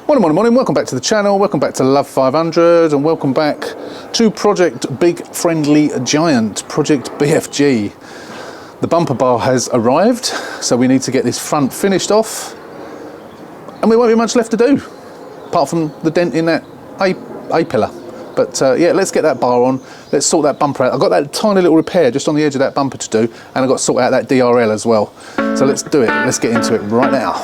Morning, welcome back to the channel, welcome back to Love 500, and welcome back to Project Big Friendly Giant, Project BFG. The bumper bar has arrived, so we need to get this front finished off, and we won't be much left to do, apart from the dent in that A-pillar. But yeah, let's get that bar on, let's sort that bumper out. I've got that tiny little repair just on the edge of that bumper to do, and I've got to sort out that DRL as well. So let's do it, let's get into it right now.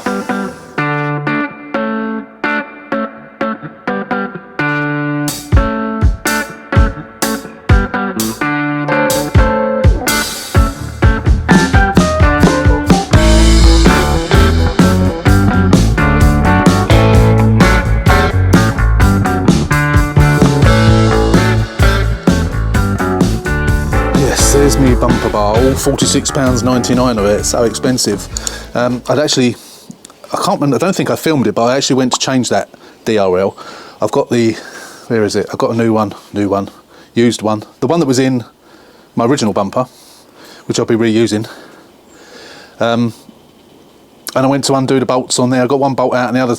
There's me bumper bar, all £46.99 of it, so expensive. I can't remember, I don't think I filmed it, but I actually went to change that DRL. I've got the, where is it? I've got a new one, used one. The one that was in my original bumper, which I'll be reusing. And I went to undo the bolts on there. I got one bolt out and the other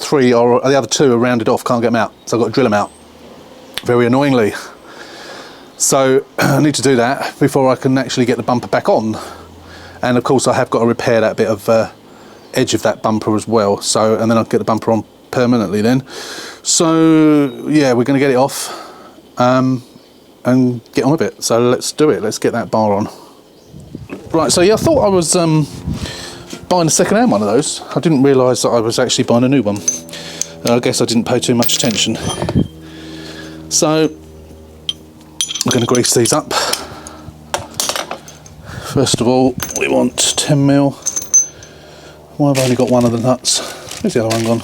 two are rounded off, can't get them out. So I've got to drill them out, very annoyingly. So I need to do that before I can actually get the bumper back on. And of course I have got to repair that bit of edge of that bumper as well. So, and then I'll get the bumper on permanently then. So yeah, we're going to get it off and get on with it. So let's do it, let's get that bar on. Right, so yeah, I thought I was buying a second-hand one of those. I didn't realise that I was actually buying a new one. I guess I didn't pay too much attention. So we're going to grease these up. First of all, we want 10mm. Why have I only got one of the nuts? Where's the other one gone?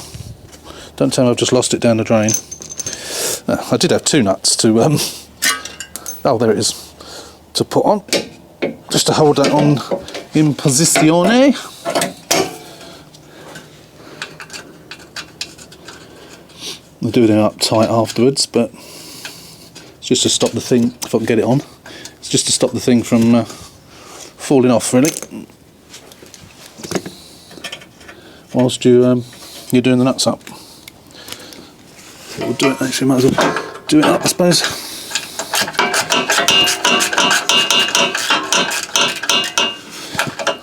Don't tell me I've just lost it down the drain. I did have two nuts to, oh there it is, to put on, just to hold that on in posizione. I'll do them up tight afterwards, but just to stop the thing, if I can get it on, it's just to stop the thing from falling off, really, whilst you're doing the nuts up. So we'll do it, actually might as well do it up, I suppose.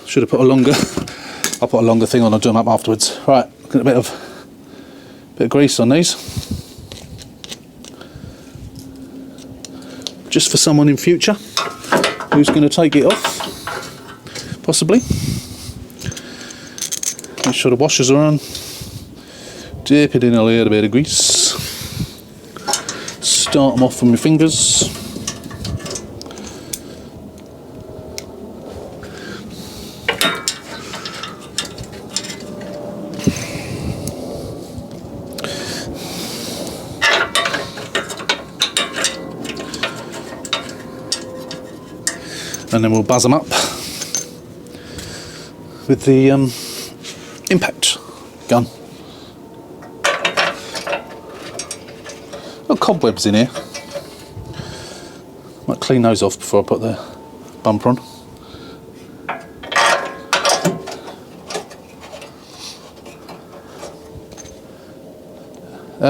Should have put a longer, I'll put a longer thing on, I'll do them up afterwards. Right, get a bit of grease on these. Just for someone in future who's going to take it off, possibly. Make sure the washers are on. Dip it in a little bit of grease. Start them off from your fingers. And then we'll buzz them up with the impact gun. Got cobwebs in here. Might clean those off before I put the bumper on.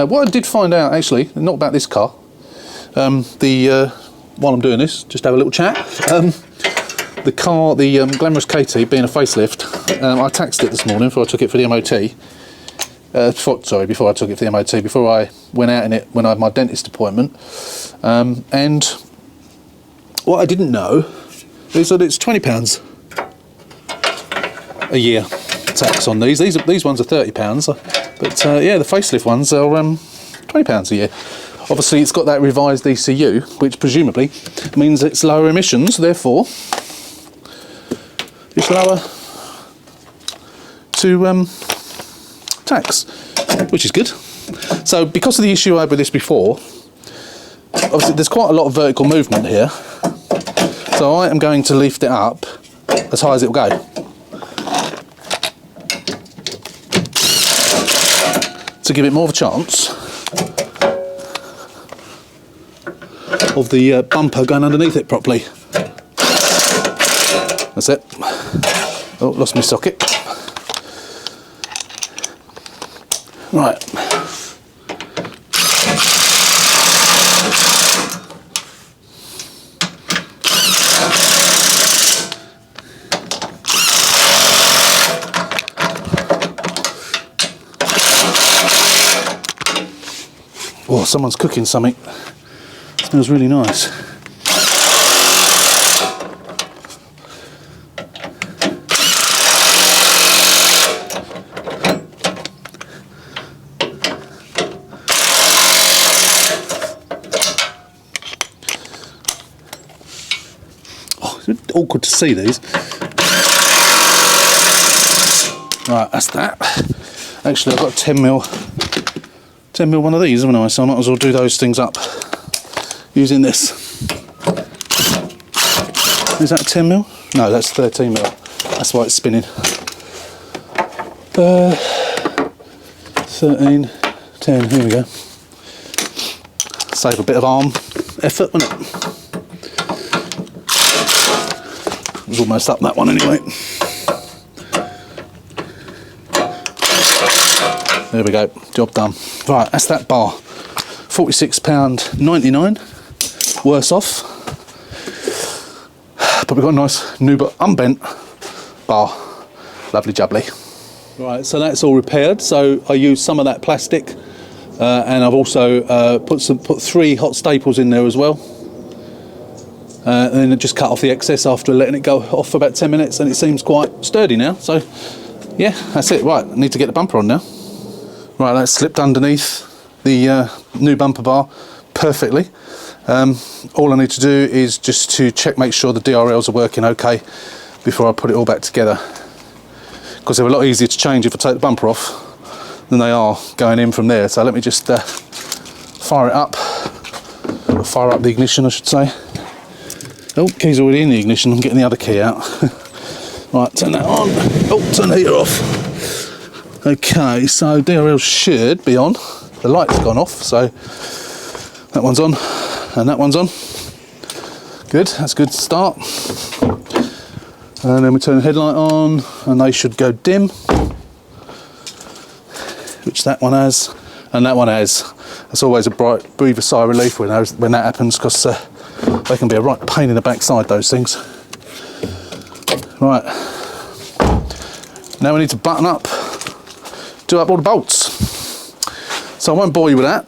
What I did find out, actually, not about this car, while I'm doing this, just have a little chat. The car, the Glamorous KT, being a facelift, I taxed it this morning before I took it for the MOT. Before I took it for the MOT, before I went out in it when I had my dentist appointment. And what I didn't know is that it's £20 a year tax on these. These ones are £30, but yeah, the facelift ones are £20 a year. Obviously, it's got that revised ECU, which presumably means it's lower emissions, therefore it's lower to tax, which is good. So because of the issue I had with this before, obviously there's quite a lot of vertical movement here, so I am going to lift it up as high as it will go. To give it more of a chance of the bumper going underneath it properly. That's it. Oh, lost my socket. Right, Oh, someone's cooking something. It smells really nice. Oh, it's a bit awkward to see these. Right, that's that. Actually, I've got 10mm one of these, haven't I? So I might as well do those things up using this. Is that 10mm? No, that's 13mm. That's why it's spinning. 13, 10, here we go. Save a bit of arm effort, wouldn't it? It was almost up that one anyway. There we go, job done. Right, that's that bar. £46.99, worse off. But we've got a nice new but unbent bar. Lovely jubbly. Right, so that's all repaired. So I used some of that plastic and I've also put 3 hot staples in there as well. And then I just cut off the excess after letting it go off for about 10 minutes, and it seems quite sturdy now. So yeah, that's it. Right, I need to get the bumper on now. Right, that's slipped underneath the new bumper bar perfectly. All I need to do is just to make sure the DRLs are working okay before I put it all back together, because they're a lot easier to change if I take the bumper off than they are going in from there. So let me just fire it up, or fire up the ignition I should say. Oh, key's already in the ignition, I'm getting the other key out. Right, turn that on. Oh, turn the heater off. Okay, so DRL should be on. The light's gone off, so that one's on and that one's on. Good, that's a good start. And then we turn the headlight on and they should go dim, which that one has and that one has. That's always a bright breather sigh of relief when that happens, because they can be a right pain in the backside, those things. Right, now we need to button up, do up all the bolts. So I won't bore you with that.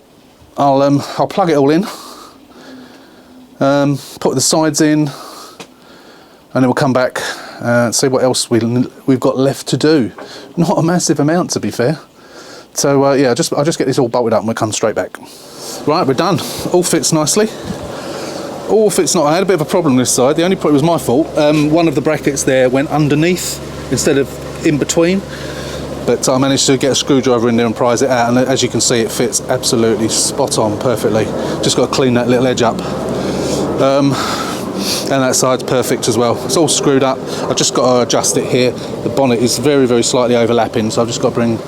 I'll plug it all in, put the sides in, and then we'll come back and see what else we've got left to do. Not a massive amount, to be fair. So yeah, I'll just get this all bolted up and we'll come straight back. Right, we're done. All fits nicely. All fits not. I had a bit of a problem this side. The only problem was my fault. One of the brackets there went underneath instead of in between. But I managed to get a screwdriver in there and prise it out, and as you can see, it fits absolutely spot on perfectly. Just got to clean that little edge up. And that side's perfect as well. It's all screwed up. I've just got to adjust it here. The bonnet is very, very slightly overlapping, so I've just got to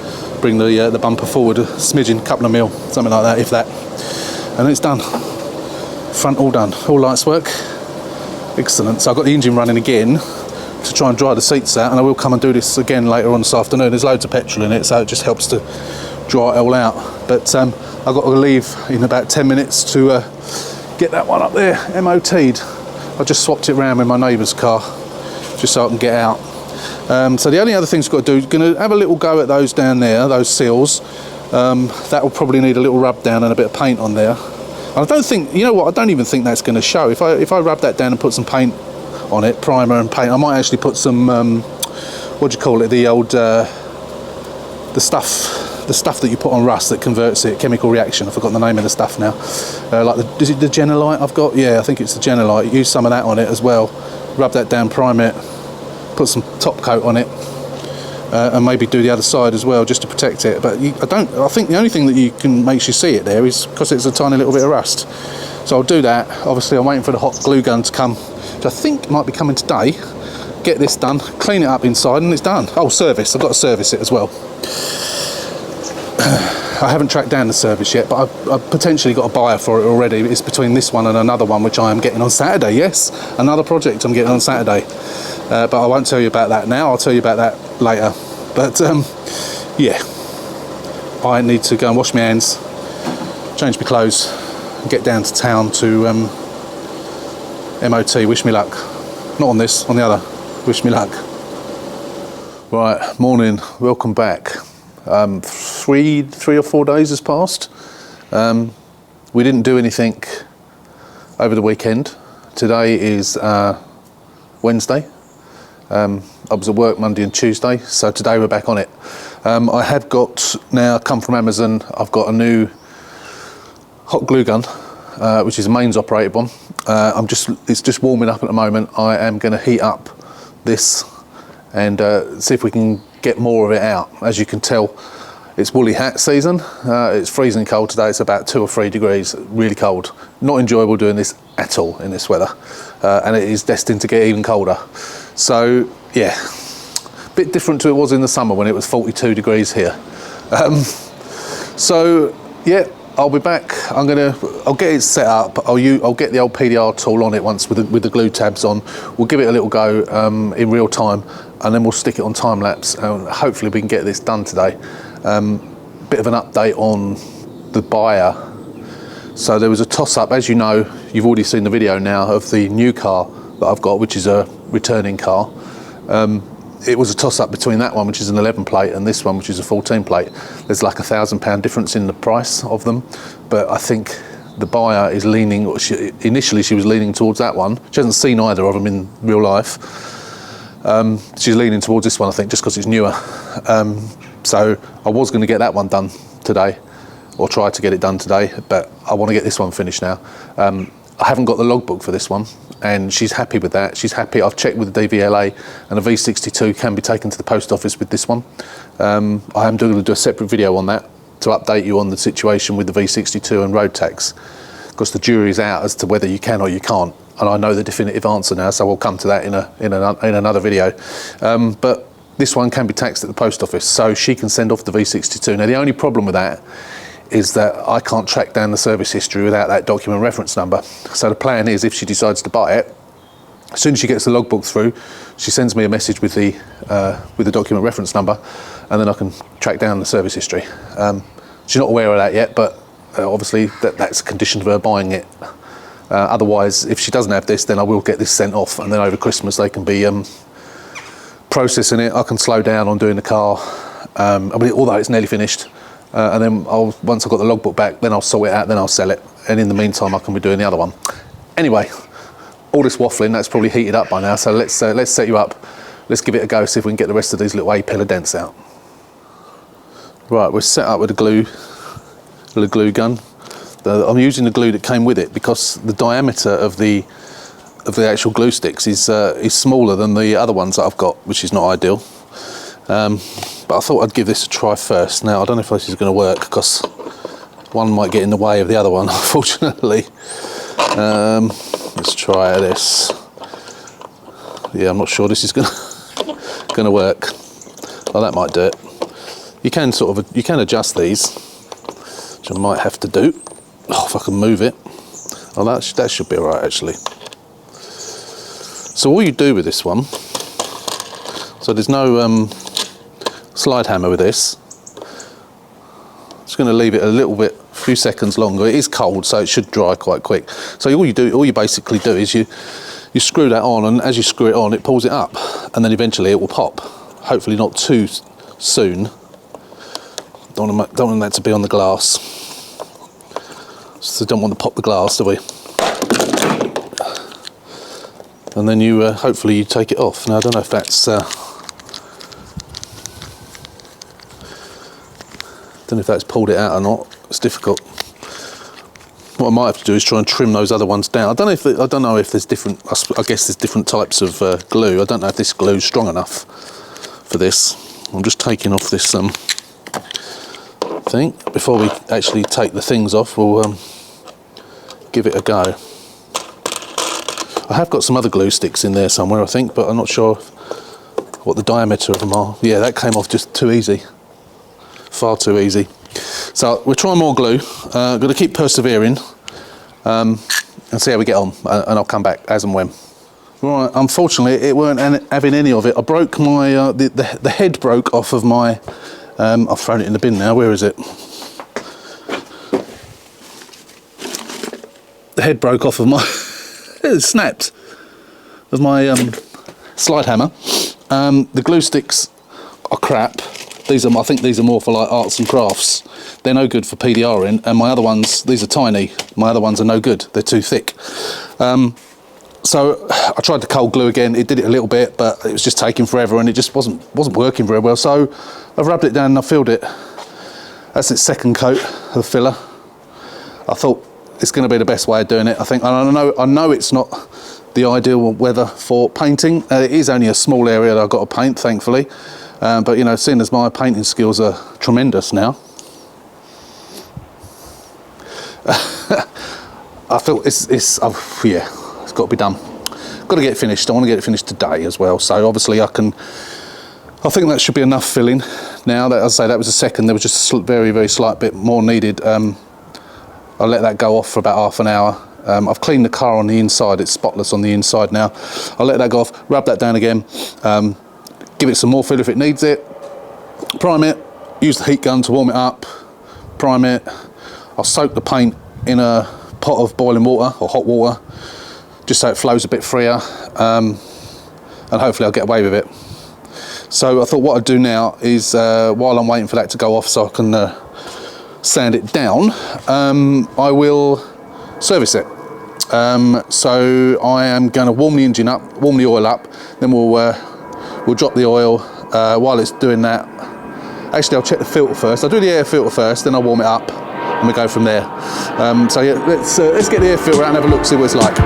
bring the bumper forward a smidgen, couple of mil, something like that, if that. And it's done. Front all done. All lights work. Excellent. So I've got the engine running again to try and dry the seats out, and I will come and do this again later on this afternoon. There's loads of petrol in it, so it just helps to dry it all out. But I've got to leave in about 10 minutes to get that one up there MOT'd. I just swapped it around with my neighbour's car just so I can get out. So the only other things I've got to do is going to have a little go at those down there, those seals. That will probably need a little rub down and a bit of paint on there. I don't think, you know what, I don't even think that's going to show. If I rub that down and put some paint on it, primer and paint, I might actually put some what do you call it, the old the stuff that you put on rust that converts it, chemical reaction. I've forgotten the name of the stuff now. Like is it the Genelite I've got? Yeah, I think it's the Genelite. Use some of that on it as well. Rub that down, prime it, put some top coat on it, and maybe do the other side as well, just to protect it. But I think the only thing that makes you see it there is because it's a tiny little bit of rust. So I'll do that. Obviously I'm waiting for the hot glue gun to come, which I think might be coming today. Get this done, clean it up inside, and it's done. Oh, service, I've got to service it as well. I haven't tracked down the service yet, but I've potentially got a buyer for it already. It's between this one and another one, which I am getting on Saturday. Yes, another project I'm getting on Saturday. But I won't tell you about that now. I'll tell you about that later. But yeah, I need to go and wash my hands, change my clothes, and get down to town to MOT. Wish me luck. Not on this, on the other. Wish me luck. Right, morning. Welcome back. 3 or 4 days has passed. we didn't do anything over the weekend. Today is Wednesday. I was at work Monday and Tuesday, so today we're back on it. I have got, now come from Amazon, I've got a new hot glue gun, which is a mains operated one. It's just warming up at the moment. I am going to heat up this and see if we can get more of it out. As you can tell, it's woolly hat season. It's freezing cold today. It's about 2 or 3 degrees, really cold. Not enjoyable doing this at all in this weather, and it is destined to get even colder. So yeah, a bit different to it was in the summer when it was 42 degrees here. So yeah, I'll be back. I'll get it set up. I'll get the old PDR tool on it once with the glue tabs on. We'll give it a little go in real time, and then we'll stick it on time lapse, and hopefully we can get this done today. Bit of an update on the buyer. So there was a toss-up, as you know, you've already seen the video now of the new car that I've got, which is a returning car. It was a toss-up between that one, which is an 11 plate, and this one, which is a 14 plate. There's like £1,000 difference in the price of them, but I think the buyer is leaning, initially she was leaning towards that one. She hasn't seen either of them in real life. She's leaning towards this one, I think, just because it's newer. So I was going to get that one done today, or try to get it done today, but I want to get this one finished now. I haven't got the logbook for this one, and she's happy with that. She's happy. I've checked with the DVLA, and a V62 can be taken to the post office with this one. I am going to do a separate video on that to update you on the situation with the V62 and road tax, because the jury's out as to whether you can or you can't, and I know the definitive answer now, so we'll come to that in another video. But this one can be taxed at the post office, so she can send off the V62. Now, the only problem with that is that I can't track down the service history without that document reference number. So the plan is, if she decides to buy it, as soon as she gets the logbook through, she sends me a message with the document reference number, and then I can track down the service history. She's not aware of that yet, but obviously that's a condition of her buying it. Otherwise, if she doesn't have this, then I will get this sent off, and then over Christmas they can be processing it. I can slow down on doing the car, although it's nearly finished. And then once I've got the logbook back, then I'll sort it out, then I'll sell it. And in the meantime, I can be doing the other one. Anyway, all this waffling, that's probably heated up by now. So let's set you up. Let's give it a go, see if we can get the rest of these little A-pillar dents out. Right, we're set up with the glue gun. I'm using the glue that came with it because the diameter of the actual glue sticks is smaller than the other ones that I've got, which is not ideal. But I thought I'd give this a try first. Now, I don't know if this is going to work because one might get in the way of the other one, unfortunately. Let's try this. Yeah, I'm not sure this is going to work. Oh, that might do it. You can adjust these, which I might have to do. Oh, if I can move it. Oh, that should be all right, actually. So all you do with this one, so there's no slide hammer with this. Just going to leave it a few seconds longer. It is cold, so it should dry quite quick. So all you basically do is you screw that on, and as you screw it on, it pulls it up, and then eventually it will pop. Hopefully not too soon. Don't want that to be on the glass. So don't want to pop the glass, do we? And then you hopefully you take it off. Now I don't know if that's pulled it out or not. It's difficult. What I might have to do is try and trim those other ones down. I don't know if there's different. I guess there's different types of glue. I don't know if this glue is strong enough for this. I'm just taking off this thing before we actually take the things off. We'll give it a go. I have got some other glue sticks in there somewhere, I think, but I'm not sure what the diameter of them are. Yeah, that came off just too easy. Far too easy. So we'll try more glue. Got to keep persevering and see how we get on, and I'll come back as and when. Right, unfortunately it weren't having any of it. I broke my, the head broke off of my, I've thrown it in the bin now, where is it? The head broke off of my, it snapped, of my slide hammer. The glue sticks are crap. I think these are more for like arts and crafts. they're no good for PDRing, and my other ones, these are tiny, my other ones are no good, they're too thick. So I tried the cold glue again, it did it a little bit, but it was just taking forever and it just wasn't working very well. So I've rubbed it down and I filled it. That's its second coat of filler. I thought it's going to be the best way of doing it. I think, I know it's not the ideal weather for painting. It is only a small area that I've got to paint, thankfully. But you know, seeing as my painting skills are tremendous now, I feel it's got to be done. Got to get it finished. I want to get it finished today as well. So obviously I think that should be enough filling. Now that, as I say, that was a second. There was just a very, very slight bit more needed. I'll let that go off for about half an hour. I've cleaned the car on the inside. It's spotless on the inside now. I'll let that go off. Rub that down again. Give it some more fill if it needs it. Prime it. Use the heat gun to warm it up. Prime it. I'll soak the paint in a pot of boiling water or hot water, just so it flows a bit freer, and hopefully I'll get away with it. So I thought what I'd do now is, while I'm waiting for that to go off so I can sand it down, I will service it. So I am going to warm the engine up, warm the oil up, then we'll drop the oil. While it's doing that, actually I'll check the filter first. I'll do the air filter first, then I'll warm it up and we go from there. So yeah, let's get the air filter out and have a look, see what it's like.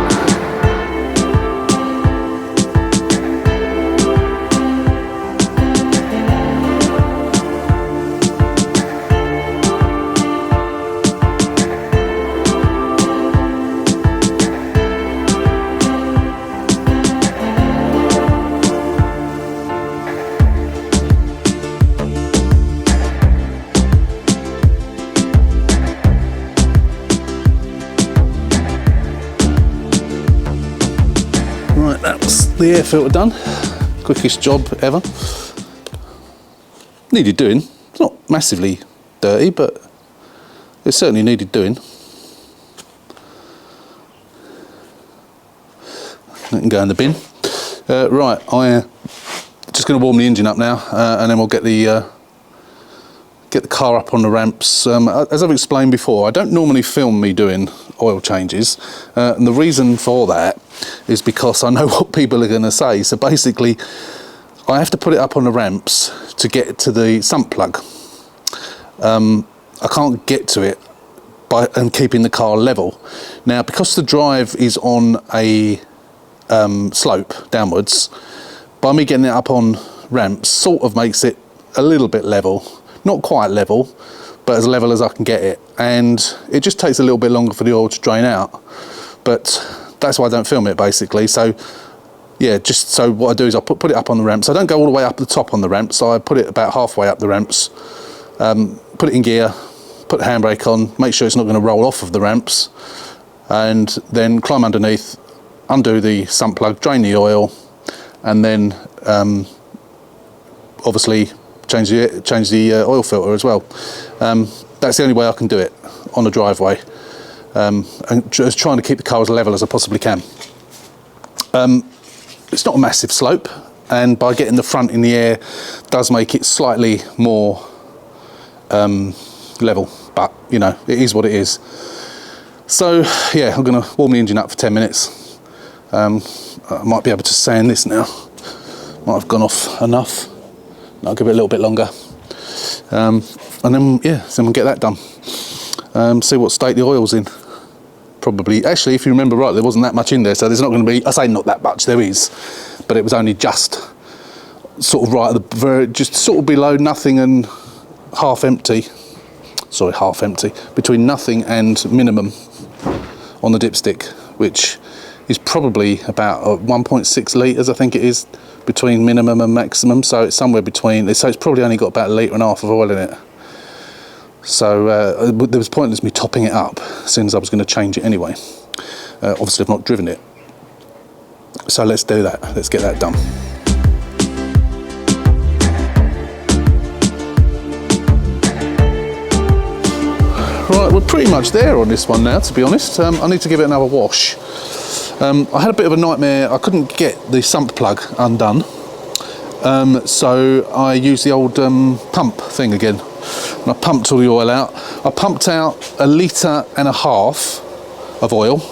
The air filter done, quickest job ever. Needed doing. It's not massively dirty, but it certainly needed doing. That can go in the bin. Right, I'm just going to warm the engine up now, and then we'll get the car up on the ramps. As I've explained before, I don't normally film me doing oil changes, and the reason for that is because I know what people are going to say. So basically I have to put it up on the ramps to get to the sump plug. I can't get to it by keeping the car level. Now because the drive is on a slope downwards, by me getting it up on ramps sort of makes it a little bit level. Not quite level, but as level as I can get it. And it just takes a little bit longer for the oil to drain out. But that's why I don't film it, basically. So yeah, just so what I do is I put it up on the ramps. I don't go all the way up the top on the ramps. So I put it about halfway up the ramps, put it in gear, put the handbrake on, make sure it's not going to roll off of the ramps, and then climb underneath, undo the sump plug, drain the oil, and then obviously change the oil filter as well. That's the only way I can do it on the driveway, and just trying to keep the car as level as I possibly can. It's not a massive slope, and by getting the front in the air does make it slightly more level, but you know, it is what it is. So yeah, I'm going to warm the engine up for 10 minutes. I might be able to sand this now. Might have gone off enough. I'll give it a little bit longer, and then yeah, so we'll get that done. See what state the oil's in. Probably, actually, if you remember right, there wasn't that much in there, so there's not going to be. I say not that much, there is, but it was only just sort of right at the very, just sort of below nothing and half empty. Sorry, half empty, between nothing and minimum on the dipstick, which is probably about 1.6 litres, I think it is, between minimum and maximum. So it's somewhere between, so it's probably only got about 1.5 litres of oil in it. So there was pointless me topping it up, since I was going to change it anyway. Obviously I've not driven it. So let's do that, let's get that done. Right, we're pretty much there on this one now, to be honest. I need to give it another wash. I had a bit of a nightmare. I couldn't get the sump plug undone, so I used the old pump thing again. and I pumped all the oil out. I pumped out 1.5 litres of oil,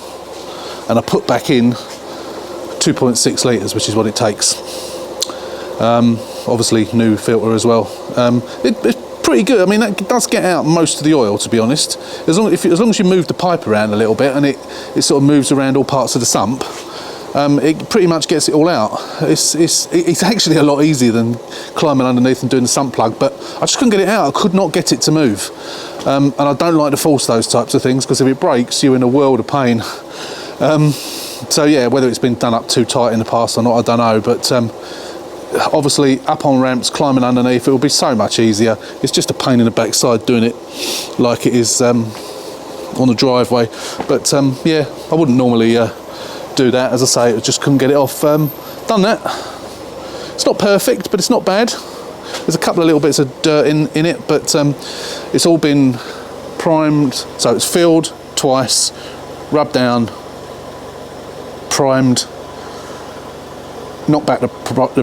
and I put back in 2.6 litres, which is what it takes. Obviously new filter as well. It's pretty good. I mean, that does get out most of the oil, to be honest. As long as you move the pipe around a little bit, and it sort of moves around all parts of the sump, it pretty much gets it all out. It's actually a lot easier than climbing underneath and doing the sump plug, but I just couldn't get it out. I could not get it to move. And I don't like to force those types of things, because if it breaks, you're in a world of pain. So yeah, whether it's been done up too tight in the past or not, I don't know, but obviously up on ramps, climbing underneath, it will be so much easier. It's just a pain in the backside doing it like it is on the driveway, but yeah, I wouldn't normally do that. As I say, I just couldn't get it off. Done that. It's not perfect, but it's not bad. There's a couple of little bits of dirt in it, but it's all been primed, so it's filled twice, rubbed down, primed, knocked back the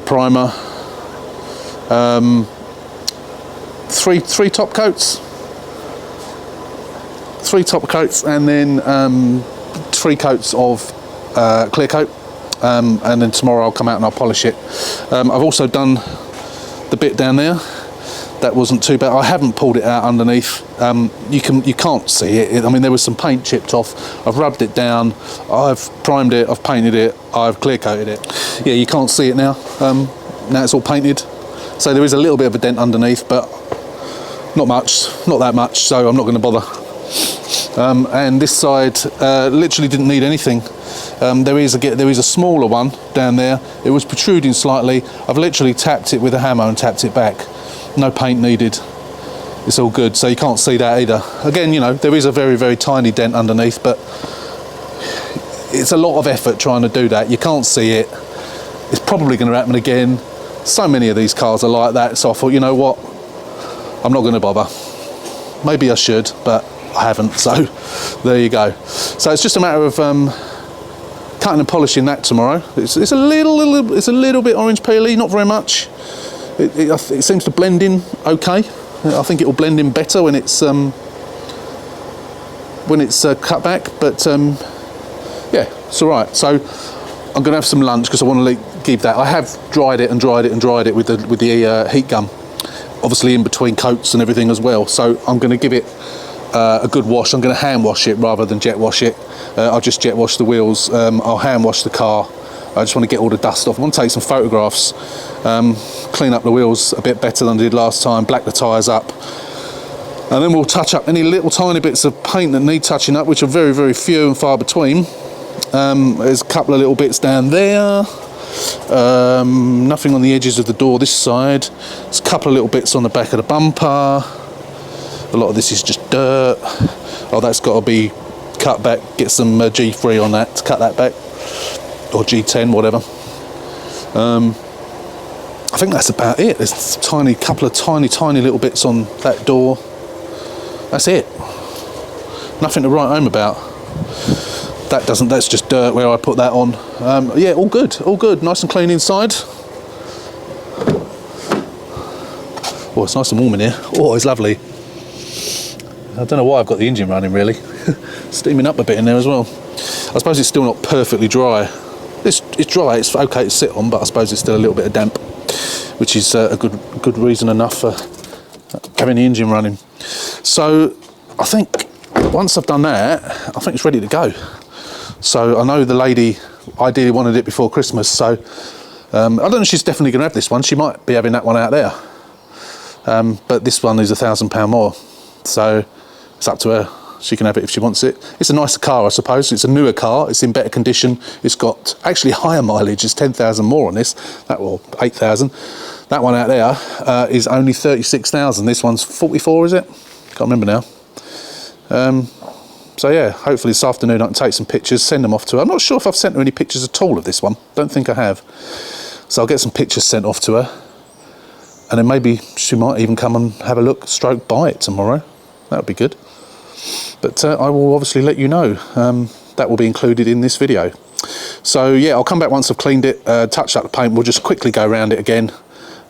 primer, three top coats, and then 3 coats of clear coat, and then tomorrow I'll come out and I'll polish it. I've also done the bit down there. That wasn't too bad. I haven't pulled it out underneath. You can't see it. I mean, there was some paint chipped off. I've rubbed it down. I've primed it. I've painted it. I've clear coated it. Yeah, you can't see it now. Now it's all painted. So there is a little bit of a dent underneath, but not much, not that much. So I'm not going to bother. And this side literally didn't need anything. There is a smaller one down there. It was protruding slightly. I've literally tapped it with a hammer and tapped it back. No paint needed. It's all good, so you can't see that either. Again, you know, there is a very, very tiny dent underneath, but it's a lot of effort trying to do that. You can't see it. It's probably going to happen again. So many of these cars are like that, so I thought, you know what, I'm not going to bother. Maybe I should, but I haven't, so there you go. So it's just a matter of cutting and polishing that tomorrow. It's a little bit orange peely, not very much. It seems to blend in okay. I think it will blend in better when it's cut back, but yeah, it's all right. So I'm going to have some lunch because I want to keep that. I have dried it with the heat gun, obviously in between coats and everything as well. So I'm going to give it a good wash. I'm going to hand wash it rather than jet wash it. I'll just jet wash the wheels. I'll hand wash the car. I just want to get all the dust off. I want to take some photographs, clean up the wheels a bit better than I did last time, black the tyres up, and then we'll touch up any little tiny bits of paint that need touching up, which are very, very few and far between. There's a couple of little bits down there, nothing on the edges of the door this side. There's a couple of little bits on the back of the bumper. A lot of this is just dirt. Oh, that's got to be cut back. Get some G3 on that to cut that back, or G10, whatever. I think that's about it. There's a couple of tiny little bits on that door. That's it. Nothing to write home about. That's just dirt where I put that on. Yeah, all good, nice and clean inside. Oh, it's nice and warm in here. Oh, it's lovely. I don't know why I've got the engine running, really. Steaming up a bit in there as well. I suppose it's still not perfectly dry. It's dry, it's okay to sit on, but I suppose it's still a little bit of damp, which is a good reason enough for having the engine running. So I think once I've done that, I think it's ready to go. So I know the lady ideally wanted it before Christmas, so I don't know if she's definitely going to have this one. She might be having that one out there, but this one is £1,000 more, so it's up to her. She can have it if she wants it. It's a nicer car, I suppose. It's a newer car. It's in better condition. It's got actually higher mileage. It's 10,000 more on this. That, well, 8,000. That one out there is only 36,000. This one's 44, is it? Can't remember now. So yeah, hopefully this afternoon I can take some pictures, send them off to her. I'm not sure if I've sent her any pictures at all of this one. Don't think I have. So I'll get some pictures sent off to her, and then maybe she might even come and have a look, stroke buy it tomorrow. That would be good. But I will obviously let you know. That will be included in this video. So yeah, I'll come back once I've cleaned it, touched up the paint. We'll just quickly go around it again,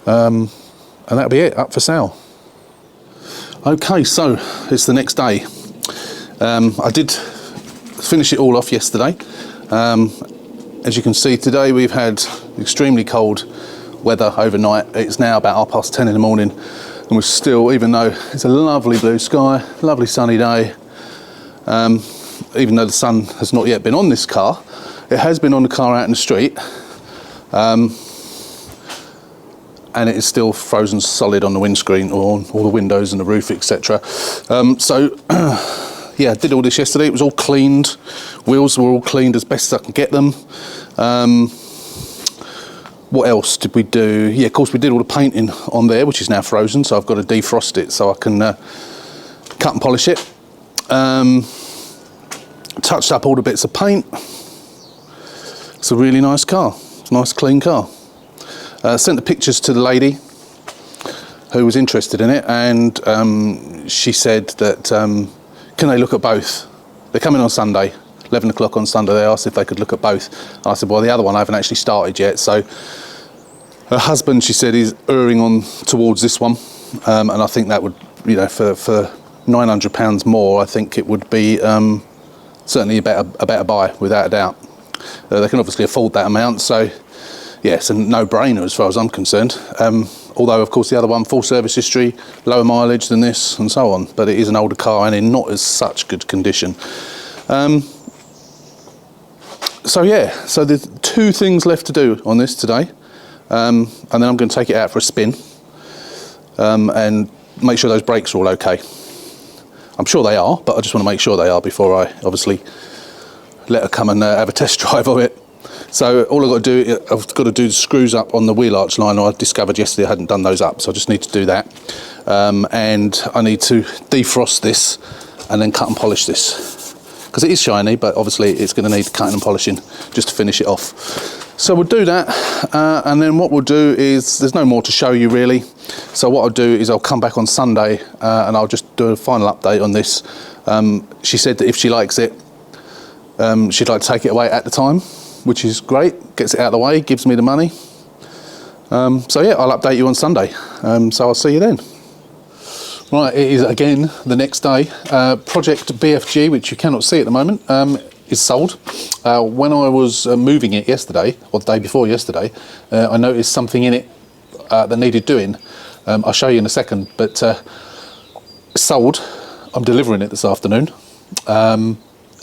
and that'll be it, up for sale. Okay, so it's the next day. I did finish it all off yesterday. As you can see, today we've had extremely cold weather overnight. It's now about 10:30 in the morning, and we're still, even though it's a lovely blue sky, lovely sunny day, even though the sun has not yet been on this car, it has been on the car out in the street, and it is still frozen solid on the windscreen or on all the windows and the roof, etc. Yeah, I did all this yesterday. It was all cleaned. Wheels were all cleaned as best as I can get them. What else did we do? Yeah, of course we did all the painting on there, which is now frozen, so I've got to defrost it so I can cut and polish it. Touched up all the bits of paint. It's a really nice car. It's a nice clean car. Sent the pictures to the lady who was interested in it, and she said that can they look at both? They're coming on Sunday, 11 o'clock on Sunday. They asked if they could look at both. And I said, well, the other one I haven't actually started yet. So her husband, she said, is erring on towards this one, and I think that would, you know, for £900 more, I think it would be certainly a better buy, without a doubt. They can obviously afford that amount, so yeah, it's a no-brainer as far as I'm concerned. Although, of course, the other one, full service history, lower mileage than this, and so on. But it is an older car and in not as such good condition. So yeah, so there's two things left to do on this today. And then I'm going to take it out for a spin and make sure those brakes are all okay. I'm sure they are, but I just want to make sure they are before I obviously let her come and have a test drive of it. So all I've got to do, I've got to do the screws up on the wheel arch liner. I discovered yesterday I hadn't done those up, so I just need to do that. And I need to defrost this and then cut and polish this. Because it is shiny, but obviously it's going to need cutting and polishing just to finish it off. So we'll do that, and then what we'll do is, there's no more to show you really. So what I'll do is I'll come back on Sunday and I'll just do a final update on this. She said that if she likes it, she'd like to take it away at the time, which is great. Gets it out of the way, gives me the money. So yeah, I'll update you on Sunday. So I'll see you then. Right, it is again the next day. Project BFG, which you cannot see at the moment, is sold. When I was moving it yesterday, or the day before yesterday, I noticed something in it that needed doing. I'll show you in a second, but it's sold. I'm delivering it this afternoon.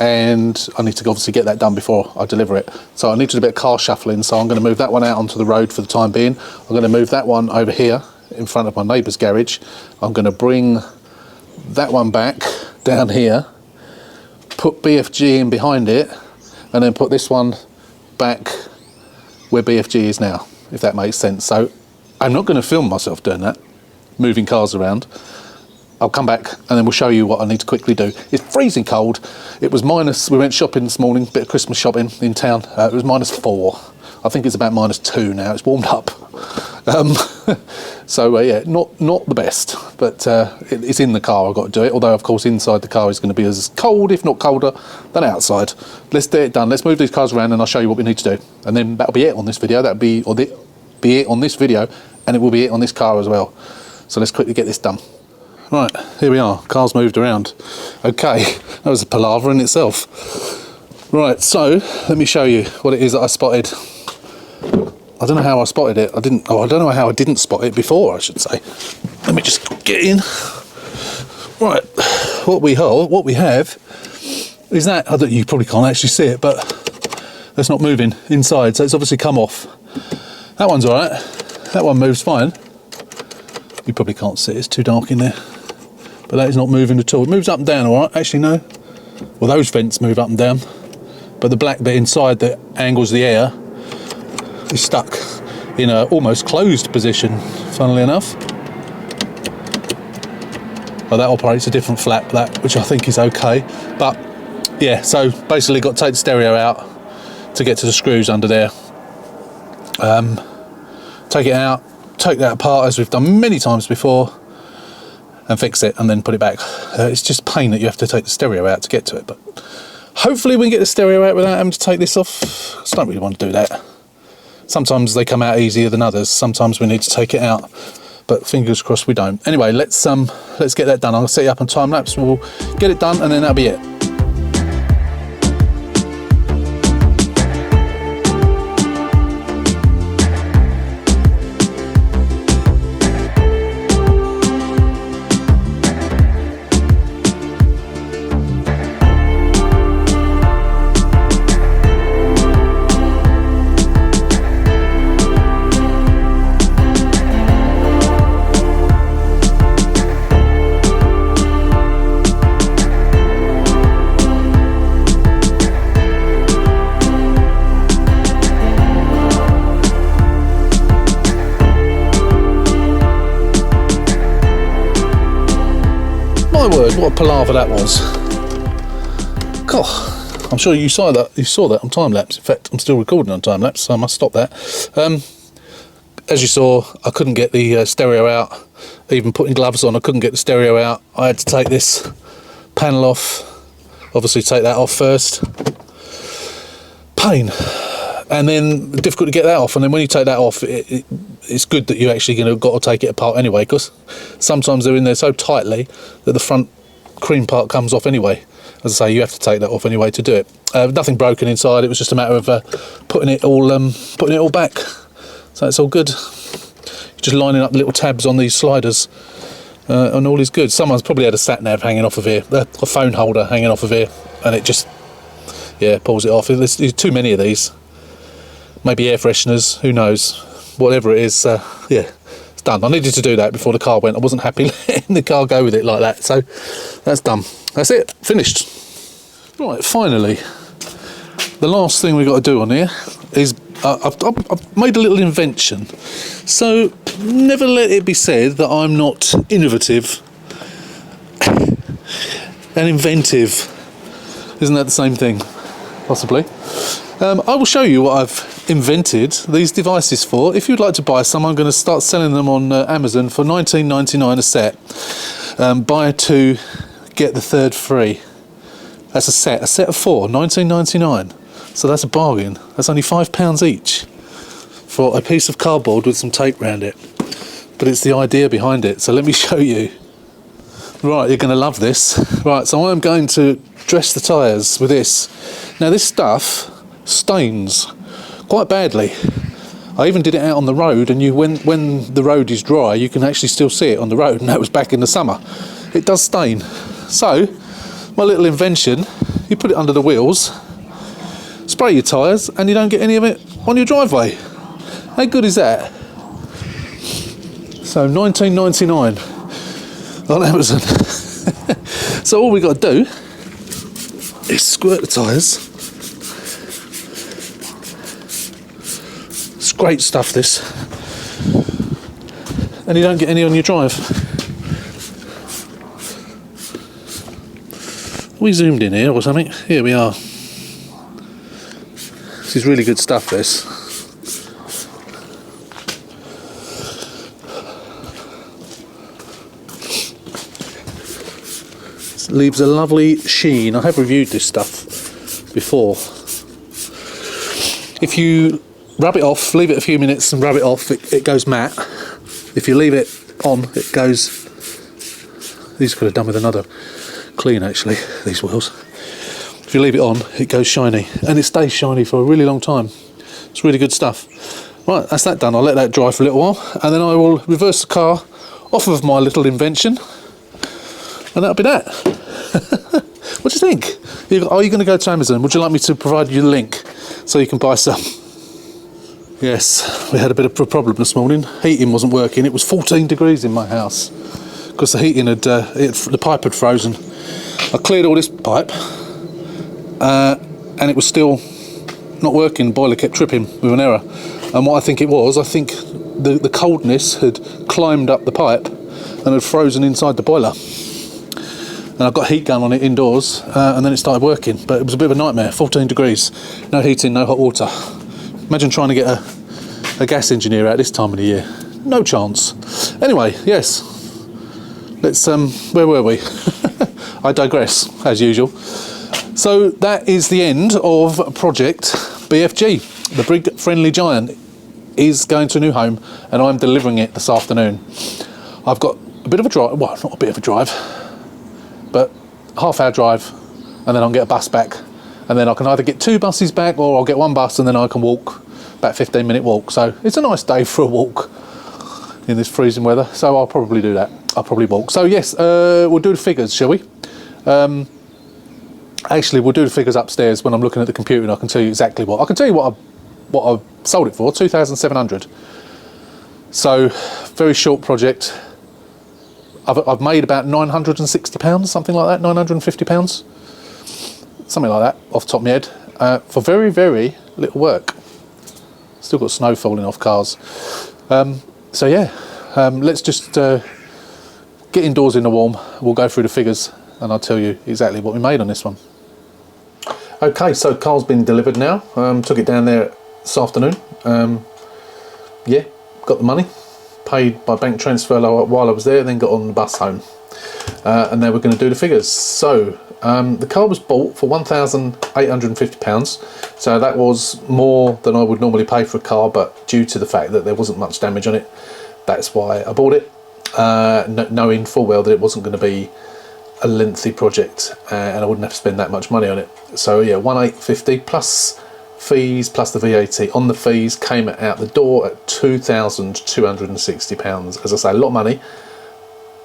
And I need to obviously get that done before I deliver it. So I need to do a bit of car shuffling, so I'm going to move that one out onto the road for the time being. I'm going to move that one over here in front of my neighbour's garage. I'm going to bring that one back down here, put BFG in behind it, and then put this one back where BFG is now, if that makes sense. So I'm not going to film myself doing that, moving cars around. I'll come back and then we'll show you what I need to quickly do. It's freezing cold. It was minus, we went shopping this morning, bit of Christmas shopping in town. It was -4. I think it's about -2 now. It's warmed up. So yeah, not the best, but it's in the car. I've got to do it. Although of course inside the car is going to be as cold, if not colder, than outside. Let's get it done. Let's move these cars around and I'll show you what we need to do. And then that'll be it on this video. That'll be it on this video, and it will be it on this car as well. So let's quickly get this done. Right, here we are. Car's moved around. Okay, that was a palaver in itself. Right, so let me show you what it is that I spotted. I don't know how I spotted it. I don't know how I didn't spot it before, I should say. Let me just get in. Right, what we have is that, you probably can't actually see it, but that's not moving inside, so it's obviously come off. That one's all right. That one moves fine. You probably can't see it, it's too dark in there. But that is not moving at all. It moves up and down all right, actually no. Well, those vents move up and down, but the black bit inside that angles the air is stuck in a almost closed position, funnily enough. Well, that operates a different flap, that, which I think is okay. But yeah, so basically got to take the stereo out to get to the screws under there. Take it out, take that apart as we've done many times before, and fix it and then put it back. It's just a pain that you have to take the stereo out to get to it, but hopefully we can get the stereo out without having to take this off. I don't really want to do that. Sometimes they come out easier than others. Sometimes we need to take it out. but fingers crossed we don't. Anyway, let's get that done. I'll set you up on time lapse. We'll get it done, and then that'll be it. My word, what a palaver that was. God, I'm sure you saw that on time lapse. In fact, I'm still recording on time lapse, so I must stop that. As you saw, I couldn't get the stereo out. Even putting gloves on, I couldn't get the stereo out. I had to take this panel off. Obviously take that off first. Pain. And then difficult to get that off, and then when you take that off, it's good that you actually got to take it apart anyway, because sometimes they're in there so tightly that the front cream part comes off anyway. As I say, you have to take that off anyway to do it. Nothing broken inside. It was just a matter of putting it all back. So it's all good. Just lining up the little tabs on these sliders, and all is good. Someone's probably had a sat nav hanging off of here, a phone holder hanging off of here, and it just pulls it off. There's too many of these. Maybe air fresheners, who knows, whatever it is, it's done. I needed to do that before the car went. I wasn't happy letting the car go with it like that, so that's done. That's it, finished. Right, finally, the last thing we've got to do on here is, I've made a little invention. So, never let it be said that I'm not innovative and inventive. Isn't that the same thing? Possibly. I will show you what I've invented these devices for. If you'd like to buy some, I'm going to start selling them on Amazon for $19.99 a set. Buy two, get the third free. That's a set of four, $19.99. So that's a bargain. That's only £5 each for a piece of cardboard with some tape around it. But it's the idea behind it. So let me show you. Right, you're going to love this. Right, so I'm going to dress the tyres with this. Now this stuff stains quite badly. I even did it out on the road, and when the road is dry, you can actually still see it on the road, and that was back in the summer. It does stain. So my little invention, you put it under the wheels, spray your tyres, and you don't get any of it on your driveway. How good is that? So $19.99 on Amazon. So all we got to do is squirt the tyres. It's great stuff, this, and you don't get any on your drive. We zoomed in here or something. Here we are. This is really good stuff, this. It leaves a lovely sheen. I have reviewed this stuff before. If you rub it off, leave it a few minutes and rub it off, it goes matte. If you leave it on, it goes... These could have done with another clean, actually, these wheels. If you leave it on, it goes shiny, and it stays shiny for a really long time. It's really good stuff. Right, that's that done. I'll let that dry for a little while, and then I will reverse the car off of my little invention, and that'll be that. What do you think? Are you going to go to Amazon? Would you like me to provide you the link so you can buy some? Yes, we had a bit of a problem this morning. Heating wasn't working. It was 14 degrees in my house because the heating had, the pipe had frozen. I cleared all this pipe and it was still not working. The boiler kept tripping with an error. And what I think it was, I think the coldness had climbed up the pipe and had frozen inside the boiler. And I've got a heat gun on it indoors, and then it started working. But it was a bit of a nightmare. 14 degrees, no heating, no hot water. Imagine trying to get a gas engineer out this time of the year. No chance. Anyway, yes. Let's, where were we? I digress, as usual. So that is the end of Project BFG, the Big Friendly Giant. is going to a new home, and I'm delivering it this afternoon. I've got a bit of a drive, well, not a bit of a drive, but half-hour drive, and then I'll get a bus back, and then I can either get 2 buses back, or I'll get 1 bus, and then I can walk, about 15-minute walk. So it's a nice day for a walk in this freezing weather, so I'll probably do that. I'll probably walk. So yes, we'll do the figures, shall we? Actually, we'll do the figures upstairs when I'm looking at the computer, and I can tell you exactly what. I can tell you what I sold it for, 2,700. So, very short project. I've made about £960, something like that, £950, something like that, off the top of my head, for very, very little work. Still got snow falling off cars. So yeah, let's just get indoors in the warm. We'll go through the figures, and I'll tell you exactly what we made on this one. Okay, so car's been delivered now. Took it down there this afternoon. Yeah, got the money, paid by bank transfer while I was there, then got on the bus home. And now we're going to do the figures. So the car was bought for £1,850, so that was more than I would normally pay for a car, but due to the fact that there wasn't much damage on it, that's why I bought it, knowing full well that it wasn't going to be a lengthy project, and I wouldn't have to spend that much money on it. So yeah, 1,850 plus fees plus the VAT. On the fees, came out the door at £2,260. As I say, a lot of money,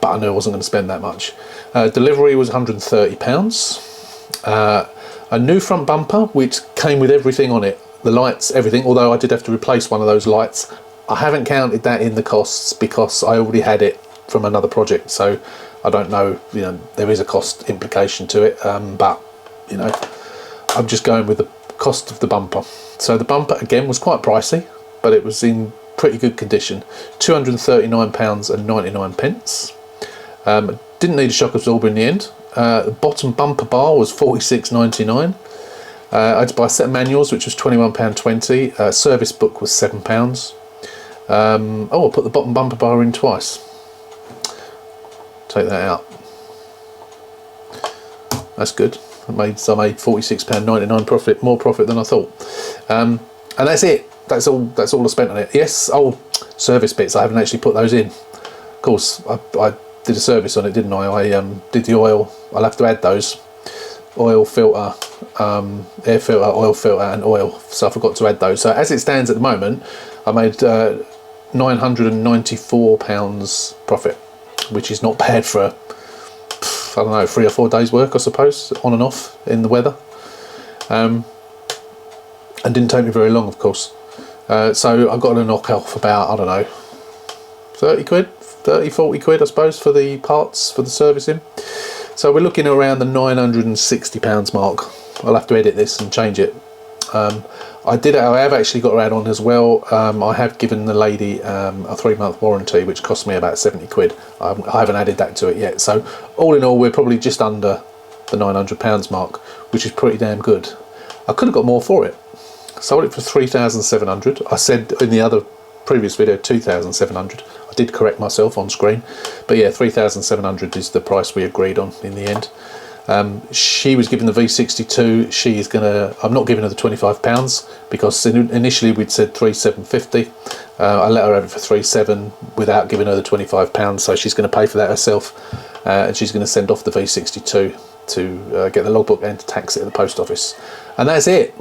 but I knew I wasn't going to spend that much. Delivery was £130. A new front bumper, which came with everything on it, the lights, everything, although I did have to replace one of those lights. I haven't counted that in the costs because I already had it from another project, so I don't know, you know, there is a cost implication to it, but, you know, I'm just going with the cost of the bumper. So the bumper, again, was quite pricey, but it was in pretty good condition. £239.99. Didn't need a shock absorber in the end. The bottom bumper bar was £46.99. I had to buy a set of manuals, which was £21.20. Service book was £7. Oh, I put the bottom bumper bar in twice. Take that out. That's good. I made £46.99 profit, more profit than I thought. And that's it. That's all I spent on it. Yes, service bits, I haven't actually put those in. Of course, I did a service on it, didn't I? I did the oil. I'll have to add those. Oil filter, air filter, oil filter, and oil. So I forgot to add those. So as it stands at the moment, I made £994 profit, which is not bad for, I don't know, 3 or 4 days work, I suppose, on and off in the weather. And didn't take me very long, of course. So I got to knock off about, I don't know, 30 quid, 30, 40 quid, I suppose, for the parts, for the servicing. So we're looking around the £960 mark. I'll have to edit this and change it. I have actually got her add on as well. I have given the lady a 3-month warranty, which cost me about 70 quid. I haven't added that to it yet. So all in all, we're probably just under the £900 mark, which is pretty damn good. I could have got more for it. Sold it for 3,700. I said in the other previous video 2,700. I did correct myself on screen, but yeah, 3,700 is the price we agreed on in the end. She was given the V62. She is gonna, I'm not giving her the £25 because initially we'd said 3,750. I let her have it for 3,700 without giving her the £25, so she's going to pay for that herself, and she's going to send off the V62 to get the logbook and to tax it at the post office. And that's it.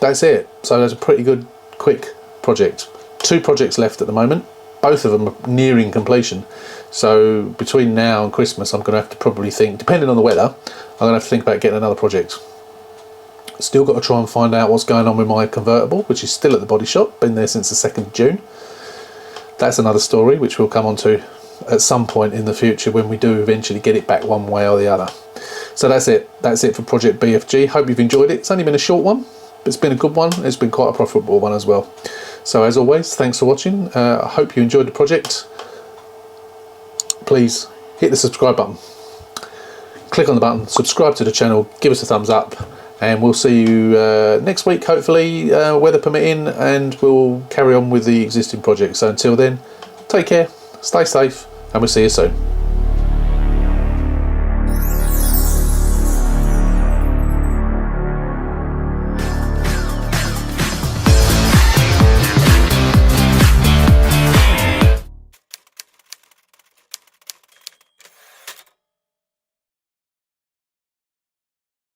That's it. So there's a pretty good, quick project. 2 projects left at the moment. Both of them are nearing completion. So between now and Christmas, I'm going to have to probably think, depending on the weather, I'm going to have to think about getting another project. Still got to try and find out what's going on with my convertible, which is still at the body shop. Been there since the 2nd of June. That's another story, which we'll come on to at some point in the future when we do eventually get it back one way or the other. So that's it. That's it for Project BFG. Hope you've enjoyed it. It's only been a short one, but it's been a good one. It's been quite a profitable one as well. So as always, thanks for watching. I hope you enjoyed the project. Please hit the subscribe button. Click on the button, subscribe to the channel, give us a thumbs up, and we'll see you next week, hopefully, weather permitting, and we'll carry on with the existing project. So until then, take care, stay safe, and we'll see you soon.